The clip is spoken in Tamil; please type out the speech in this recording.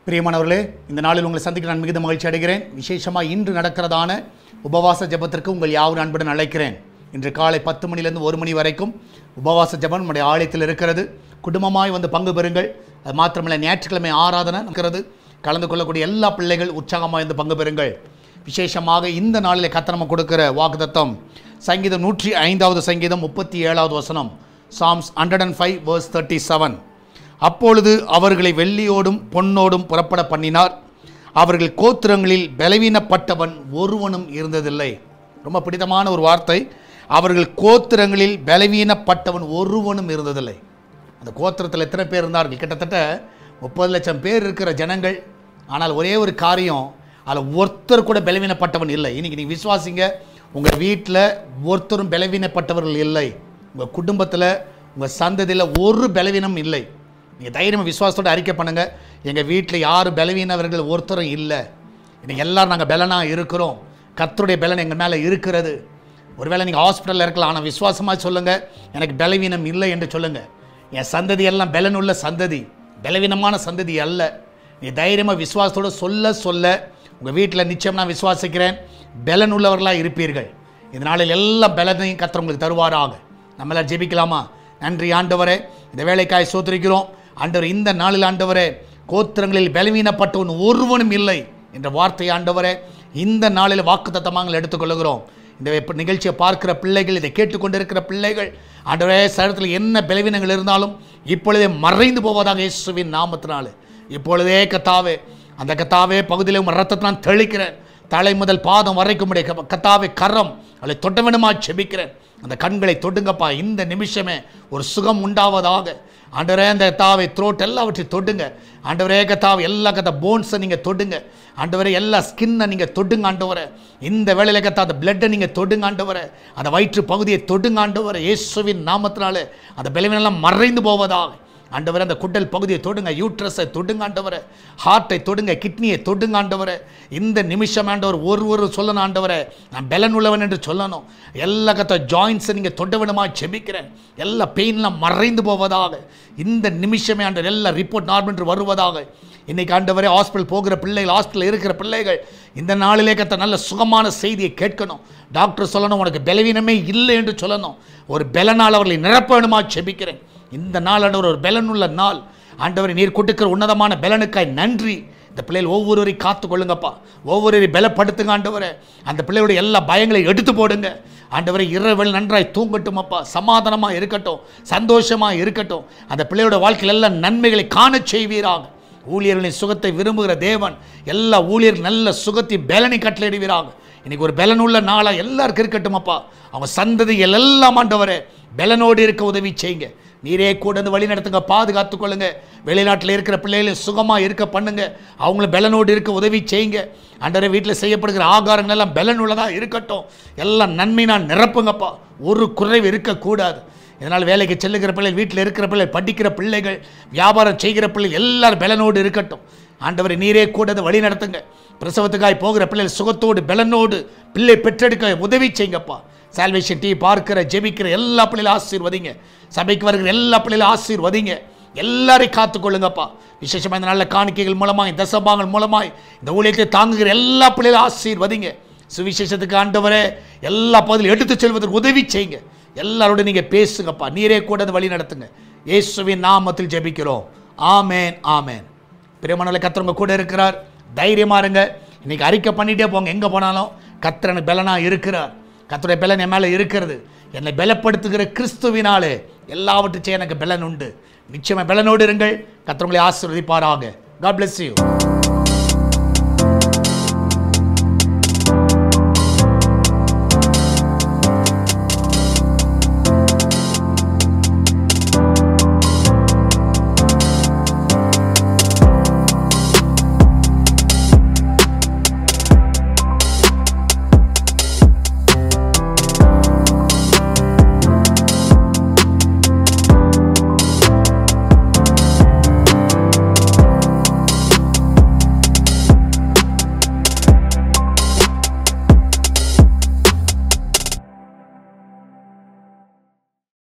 பிரியமானவர்களே, இந்த நாளில் உங்களை சந்திக்க நான் மிகுந்த மகிழ்ச்சி அடைகிறேன். விசேஷமாக இன்று நடக்கிறதான உபவாச ஜெபத்திற்கு உங்கள் யாவரும் அன்புடன் அழைக்கிறேன். இன்று காலை 10 மணிலேருந்து 1 மணி வரைக்கும் உபவாச ஜெபம் நம்முடைய ஆலயத்தில் இருக்கிறது. குடும்பமாய் வந்து பங்கு பெறுங்கள். அது மாத்திரமல்ல, ஞாயிற்றுக்கிழமை ஆராதனை இருக்கிறது. கலந்து கொள்ளக்கூடிய எல்லா பிள்ளைகள் உற்சாகமாக வந்து பங்கு பெறுங்கள். விசேஷமாக இந்த நாளில் கர்த்தர் நமக்கு கொடுக்கிற வாக்குத்தத்தம் சங்கீதம் 105வது சங்கீதம் 37வது வசனம், Psalms 105 verse 37. அப்பொழுது அவர்களை வெள்ளியோடும் பொன்னோடும் புறப்பட பண்ணினார், அவர்கள் கோத்திரங்களில் பலவீனப்பட்டவன் ஒருவனும் இருந்ததில்லை. ரொம்ப பிடித்தமான ஒரு வார்த்தை. அவர்கள் கோத்திரங்களில் பலவீனப்பட்டவன் ஒருவனும் இருந்ததில்லை. அந்த கோத்திரத்தில் எத்தனை பேர் இருந்தார்கள்? கிட்டத்தட்ட 30 லட்சம் பேர் இருக்கிற ஜனங்கள். ஆனால் ஒரே ஒரு காரியம், அதில் ஒருத்தர் கூட பலவீனப்பட்டவன் இல்லை. இன்றைக்கி நீங்கள் விசுவாசிங்க, உங்கள் வீட்டில் ஒருத்தரும் பலவீனப்பட்டவர்கள் இல்லை. உங்கள் குடும்பத்தில், உங்கள் சந்ததியில் ஒரு பலவீனம் இல்லை. நீங்கள் தைரியமாக விசுவாசத்தோடு அறிக்கை பண்ணுங்கள், எங்கள் வீட்டில் யாரும் பலவீனவர்கள் ஒருத்தரும் இல்லை. இன்றைக்கி எல்லோரும் நாங்கள் பலனாக இருக்கிறோம். கர்த்தருடைய பலன் எங்கள் மேலே இருக்கிறது. ஒருவேளை நீங்கள் ஹாஸ்பிட்டலில் இருக்கலாம், ஆனால் விசுவாசமாக சொல்லுங்கள், எனக்கு பலவீனம் இல்லை என்று சொல்லுங்கள். என் சந்ததி எல்லாம் பலனுள்ள சந்ததி, பலவீனமான சந்ததி அல்ல. நீ தைரியமாக விசுவாசத்தோடு சொல்ல உங்கள் வீட்டில் நிச்சயம் நான் விசுவாசிக்கிறேன், பலன் உள்ளவர்களாக இருப்பீர்கள். இந்த நாளில் எல்லா பலனையும் கர்த்தர் உங்களுக்கு தருவாராக. நம்மளால் ஜெபிக்கலாமா? நன்றி ஆண்டவரே, இந்த வேலைக்காய் சோத்திரிக்கிறோம். ஆண்டவர், இந்த நாளில் ஆண்டவரே, கோத்திரங்களில் பலவீனப்பட்டவன் ஒருவனும் இல்லை என்ற வார்த்தை ஆண்டவரே இந்த நாளில் வாக்குத்தத்தமாக எடுத்துக்கொள்கிறோம். இந்த நிகழ்ச்சியை பார்க்கிற பிள்ளைகள், இதை கேட்டுக்கொண்டிருக்கிற பிள்ளைகள் ஆண்டவரே, சரீரத்தில் என்ன பலவீனங்கள் இருந்தாலும் இப்பொழுதே மறைந்து போவதாக இயேசுவின் நாமத்தினாலே. இப்பொழுதே கர்த்தாவே, அந்த கர்த்தாவே பகுதியில் உங்கள் ரத்தத்தை தெளிக்கிறேன். தலை முதல் பாதம் வரைக்கும் கர்த்தாவே கரம் அதை தொட்ட வேணுமா செபிக்கிறேன். அந்த கண்களை தொடுங்கப்பா. இந்த நிமிஷமே ஒரு சுகம் உண்டாவதாக. ஆண்டவரே, அந்த கர்த்தாவே த்ரோட் எல்லாவற்றையும் தொடுங்க. ஆண்டவரே கர்த்தாவே, எல்லா போன்ஸை நீங்கள் தொடுங்க. ஆண்டவரே, எல்லா ஸ்கின்னை நீங்கள் தொடுங்க. ஆண்டவரே, இந்த வேளையில் கர்த்தா அந்த பிளட்டை நீங்கள் தொடுங்க. ஆண்டவரே, அந்த வயிற்று பகுதியை தொடுங்க. ஆண்டவரே, இயேசுவின் நாமத்தினாலே அந்த பலவீனெல்லாம் மறைந்து போவதாக. ஆண்டவரே, அந்த குடல் பகுதியை தொடுங்க, யூட்ரஸை தொடுங்க. ஆண்டவரே, ஹார்ட்டை தொடுங்க, கிட்னியை தொடுங்க. ஆண்டவரே, இந்த நிமிஷம் ஆண்டவர் ஒரு சொல்லணும், ஆண்டவரே நான் பலன் உள்ளவன் என்று சொல்லணும். எல்லா ஜாயின்ஸை நீங்கள் தொட்ட வேணுமா செபிக்கிறேன். எல்லா பெயின்லாம் மறைந்து போவதாக. இந்த நிமிஷமே ஆண்டவர் எல்லா ரிப்போர்ட் நார்மல் என்று வருவதாக. இன்றைக்கி ஆண்டவரே, ஹாஸ்பிட்டல் போகிற பிள்ளைகள், ஹாஸ்பிட்டலில் இருக்கிற பிள்ளைகள் இந்த நாளிலே நல்ல சுகமான செய்தியை கேட்கணும். டாக்டர் சொல்லணும், உனக்கு பலவீனமே இல்லை என்று சொல்லணும். ஒரு பலனால் அவர்களை நிரப்ப வேணுமா செபிக்கிறேன். இந்த நாள் ஆண்டவர் ஒரு பலனுள்ள நாள். ஆண்டவரை, நீர் கொடுக்கிற உன்னதமான பலனுக்காய் நன்றி. இந்த பிள்ளைகள் ஒவ்வொருவரையும் காத்து கொள்ளுங்கப்பா. ஒவ்வொருவரையும் பலப்படுத்துங்க ஆண்டவரே. அந்த பிள்ளைகளுடைய எல்லா பயங்களையும் எடுத்து போடுங்க ஆண்டவரை. இரவில் நன்றாய் தூங்கட்டும் அப்பா, சமாதானமாக இருக்கட்டும், சந்தோஷமாக இருக்கட்டும். அந்த பிள்ளையோட வாழ்க்கையில் எல்லா நன்மைகளை காண செய்வீராக. ஊழியர்களின் சுகத்தை விரும்புகிற தேவன் எல்லா ஊழியர்கள் நல்ல சுகத்தை பலனை கட்டளையிடுவீராக. இன்றைக்கி ஒரு பலனுள்ள நாளாக எல்லாருக்கும் இருக்கட்டும் அப்பா. அவங்க சந்ததிகள் எல்லாம் ஆண்டவரே பலனோடு இருக்க உதவி செய்யுங்க. நீரே கூட வந்து வழி நடத்துங்க, பாதுகாத்துக்கொள்ளுங்க. வெளிநாட்டில் இருக்கிற பிள்ளைகளை சுகமாக இருக்க பண்ணுங்க. அவங்களும் பலனோடு இருக்க உதவி செய்யுங்க. ஆண்டவரே, வீட்டில் செய்யப்படுகிற ஆகாரங்கள் எல்லாம் பலன் உள்ளதாக இருக்கட்டும். எல்லாம் நன்மை நான் நிரப்புங்கப்பா. ஒரு குறைவு இருக்கக்கூடாது. இதனால் வேலைக்கு செல்லுகிற பிள்ளைகள், வீட்டில் இருக்கிற பிள்ளைகள், படிக்கிற பிள்ளைகள், வியாபாரம் செய்கிற பிள்ளைகள் எல்லாரும் பலனோடு இருக்கட்டும். ஆண்டவரை, நீரே கூட வழி நடத்துங்க. பிரசவத்துக்காய் போகிற பிள்ளைகள் சுகத்தோடு பலனோடு பிள்ளை பெற்றெடுக்க உதவி செய்யுங்கப்பா. சால்வேஷன் டிவி பார்க்கிற ஜெபிக்கிற எல்லா பிள்ளைகளும் ஆசீர்வதிங்க. சபைக்கு வருகிற எல்லா பிள்ளைகளும் ஆசீர்வதிங்க. எல்லாரையும் காத்துக்கொள்ளுங்கப்பா. விசேஷமாக இந்த நல்ல காணிக்கைகள் மூலமாய், தசபாங்கள் மூலமாய் இந்த ஊழியத்தை தாங்குகிற எல்லா பிள்ளைகளும் ஆசீர்வதிங்க. சுவிசேஷத்துக்கு ஆண்டவரே எல்லா பகுதியிலும் எடுத்து செல்வதற்கு உதவி செய்யுங்க. எல்லாரோட நீங்கள் பேசுங்கப்பா. நீரே கூட வழி நடத்துங்க. இயேசுவின் நாமத்தில் ஜெபிக்கிறோம். ஆமேன், ஆமேன். பிரியமானவர்களே, கர்த்தர் உங்க கூட இருக்கிறார். தைரியமாக இருங்க. இன்றைக்கி அறிக்கை பண்ணிகிட்டே போங்க. எங்கே போனாலும் கர்த்தர் பலனாக இருக்கிறார். கர்த்தருடைய பலன் என் மேலே இருக்கிறது. என்னை பலப்படுத்துகிற கிறிஸ்துவினாலே எல்லாவற்றையும் எனக்கு பலன் உண்டு. நிச்சயமாக பலனோடு இருங்கள். கர்த்தர் உங்களை ஆசீர்வதிப்பாராக. God bless you.